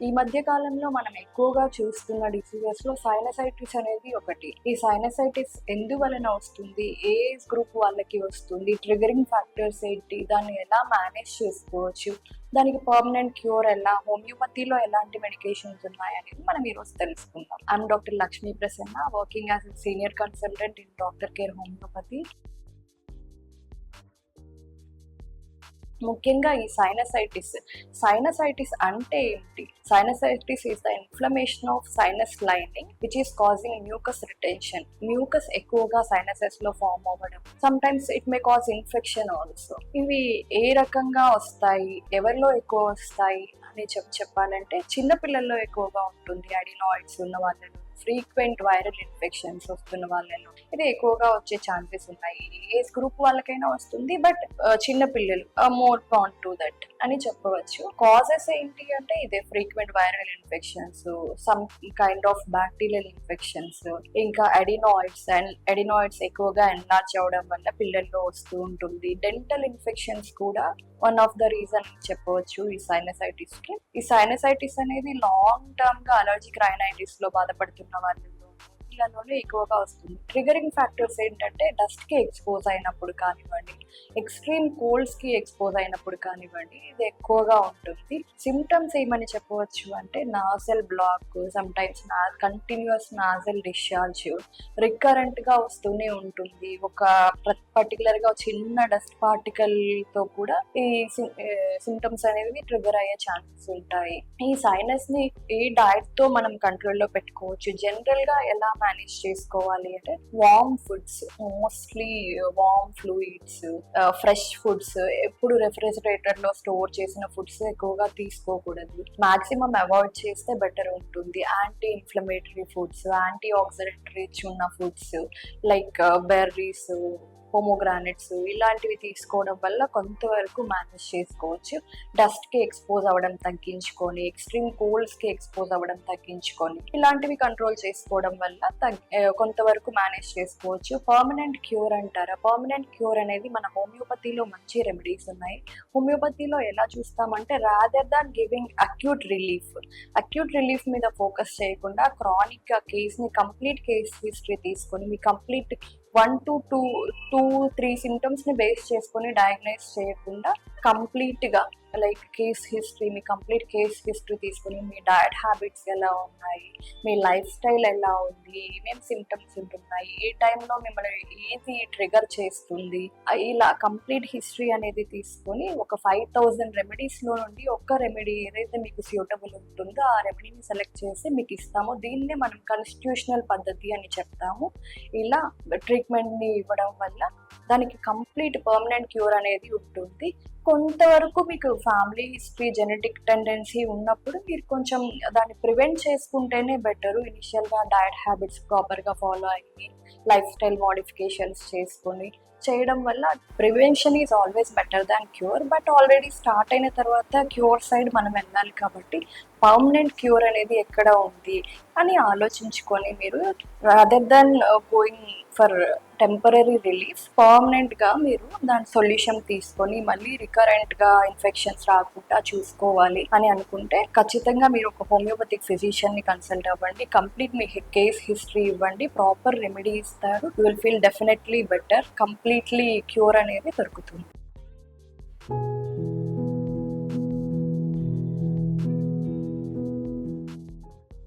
ఈ మధ్య కాలంలో మనం ఎక్కువగా చూస్తున్న డిసీజెస్ లో సైనసైటిస్ అనేది ఒకటి. ఈ సైనసైటిస్ ఎందువలన వస్తుంది, ఏ ఏజ్ గ్రూప్ వాళ్ళకి వస్తుంది, ట్రిగరింగ్ ఫ్యాక్టర్స్ ఏంటి, దాన్ని ఎలా మేనేజ్ చేసుకోవచ్చు, దానికి పర్మనెంట్ క్యూర్ ఎలా, హోమియోపతిలో ఎలాంటి మెడికేషన్స్ ఉన్నాయనేది మనం ఈరోజు తెలుసుకుందాం. I'm doctor Lakshmi Prasanna, working as senior consultant in doctor care homeopathy. ముఖ్యంగా ఈ సైనసైటిస్ అంటే ఏంటి? Sinusitis is the inflammation of sinus lining which is causing mucus retention. Mucus ఎక్కువగా సైనసెస్ లో ఫామ్ అవ్వడం, some times it may cause infection also. ఇవి ఏ రకంగా వస్తాయి, ఎవరిలో ఎక్కువ వస్తాయి అని చెప్పాలంటే చిన్న పిల్లల్లో ఎక్కువగా ఉంటుంది. అడినాయిడ్స్ ఉన్న వాళ్ళలో, ఫ్రీక్వెంట్ వైరల్ ఇన్ఫెక్షన్స్ వస్తున్న వాళ్ళలో ఇది ఎక్కువగా వచ్చే ఛాన్సెస్ ఉన్నాయి. ఏజ్ గ్రూప్ వాళ్ళకైనా వస్తుంది, బట్ చిన్న పిల్లలు మోర్ ప్రాన్ టు దట్ అని చెప్పవచ్చు. కాజెస్ ఏంటి అంటే ఇదే frequent viral infections, some kind of bacterial infections, ఇంకా అడినాయిడ్స్ ఎక్కువగా ఎన్లార్జ్ అవడం వల్ల పిల్లల్లో వస్తూ ఉంటుంది. డెంటల్ ఇన్ఫెక్షన్స్ కూడా వన్ ఆఫ్ ద రీజన్ చెప్పవచ్చు ఈ సైనసైటిస్ కి. ఈ సైనసైటిస్ అనేది లాంగ్ టర్మ్ గా అలర్జిక్ రైనైటిస్ లో బాధపడుతున్న వాళ్ళలోనే ఎక్కువగా వస్తుంది. ట్రిగరింగ్ ఫ్యాక్టర్స్ ఏంటంటే డస్ట్ కి ఎక్స్పోజ్ అయినప్పుడు కానివ్వండి, ఎక్స్ట్రీమ్ కోల్డ్స్ కి ఎక్స్పోజ్ అయినప్పుడు కానివ్వండి, ఇది ఎక్కువగా ఉంటుంది. సిమ్టమ్స్ ఏమని చెప్పవచ్చు అంటే nasal block, sometimes continuous nasal discharge recurrent గా వస్తూనే ఉంటుంది. ఒక పర్టికులర్ గా చిన్న డస్ట్ పార్టికల్ తో కూడా ఈ సిమ్టమ్స్ అనేవి ట్రిగర్ అయ్యే ఛాన్సెస్ ఉంటాయి. ఈ సైనస్ ని ఈ డైట్ తో మనం కంట్రోల్లో పెట్టుకోవచ్చు. జనరల్ గా ఎలా మేనేజ్ చేసుకోవాలి అంటే warm foods, mostly warm fluids, fresh foods, ఎప్పుడు రెఫ్రిజిరేటర్ లో స్టోర్ చేసిన ఫుడ్స్ ఎక్కువగా తీసుకోకూడదు. మాక్సిమం అవాయిడ్ చేస్తే బెటర్ ఉంటుంది. Anti inflammatory foods, antioxidant rich ఉన్న ఫుడ్స్ లైక్ బెర్రీస్, పొమోగ్రానెట్స్ ఇలాంటివి తీసుకోవడం వల్ల కొంతవరకు మేనేజ్ చేసుకోవచ్చు. డస్ట్ కి ఎక్స్పోజ్ అవ్వడం తగ్గించుకొని, ఎక్స్ట్రీమ్ కోల్డ్స్ కి ఎక్స్పోజ్ అవ్వడం తగ్గించుకొని ఇలాంటివి కంట్రోల్ చేసుకోవడం వల్ల కొంతవరకు మేనేజ్ చేసుకోవచ్చు. పర్మనెంట్ క్యూర్ అంటారా? పర్మనెంట్ క్యూర్ అనేది మన హోమియోపతిలో మంచి రెమెడీస్ ఉన్నాయి. హోమియోపతిలో ఎలా చూస్తామంటే rather than giving acute relief మీద ఫోకస్ చేయకుండా క్రానిక్ గా కేసుని కంప్లీట్ కేస్ హిస్టరీ తీసుకొని మీ కంప్లీట్ 1 to 2-3 సిమ్టమ్స్ ని బేస్ చేసుకొని డయాగ్నైజ్ చేయకుండా కంప్లీట్ గా లైక్ మీ కంప్లీట్ కేస్ హిస్టరీ తీసుకుని మీ డయట్ హ్యాబిట్స్ ఎలా ఉన్నాయి, మీ లైఫ్ స్టైల్ ఎలా ఉంది, ఏమేమి సిమ్టమ్స్ ఉంటున్నాయి, ఏ టైంలో మిమ్మల్ని ఏది ట్రిగర్ చేస్తుంది, ఇలా కంప్లీట్ హిస్టరీ అనేది తీసుకొని ఒక 5000 రెమెడీస్ లో నుండి ఒక్క రెమెడీ ఏదైతే మీకు సూటబుల్ ఉంటుందో ఆ రెమెడీని సెలెక్ట్ చేసి మీకు ఇస్తాము. దీన్నే మనం కాన్స్టిట్యూషనల్ పద్ధతి అని చెప్తాము. ఇలా ట్రీట్మెంట్ ని ఇవ్వడం వల్ల దానికి కంప్లీట్ పర్మనెంట్ క్యూర్ అనేది ఉంటుంది. కొంతవరకు మీకు ఫ్యామిలీ హిస్టరీ, జెనెటిక్ టెండెన్సీ ఉన్నప్పుడు మీరు కొంచెం దాన్ని ప్రివెంట్ చేసుకుంటేనే బెటరు. ఇనిషియల్గా డయట్ హ్యాబిట్స్ ప్రాపర్గా ఫాలో అయ్యి లైఫ్ స్టైల్ మోడిఫికేషన్స్ చేయడం వల్ల prevention is always better than cure. But already start అయిన తర్వాత క్యూర్ సైడ్ మనం వెళ్ళాలి కాబట్టి పర్మనెంట్ క్యూర్ అనేది ఎక్కడ ఉంది అని ఆలోచించుకొని మీరు rather than going for temporary relief, పర్మనెంట్గా మీరు దాని సొల్యూషన్ తీసుకొని మళ్ళీ రికరెంట్గా ఇన్ఫెక్షన్స్ రాకుండా చూసుకోవాలి అని అనుకుంటే ఖచ్చితంగా మీరు ఒక హోమియోపతిక్ ఫిజిషియన్ని కన్సల్ట్ అవ్వండి. కంప్లీట్ మీ కేస్ హిస్టరీ ఇవ్వండి, ప్రాపర్ రెమెడీ ఇస్తారు. You will feel definitely better. Completely cure అనేది దొరుకుతుంది.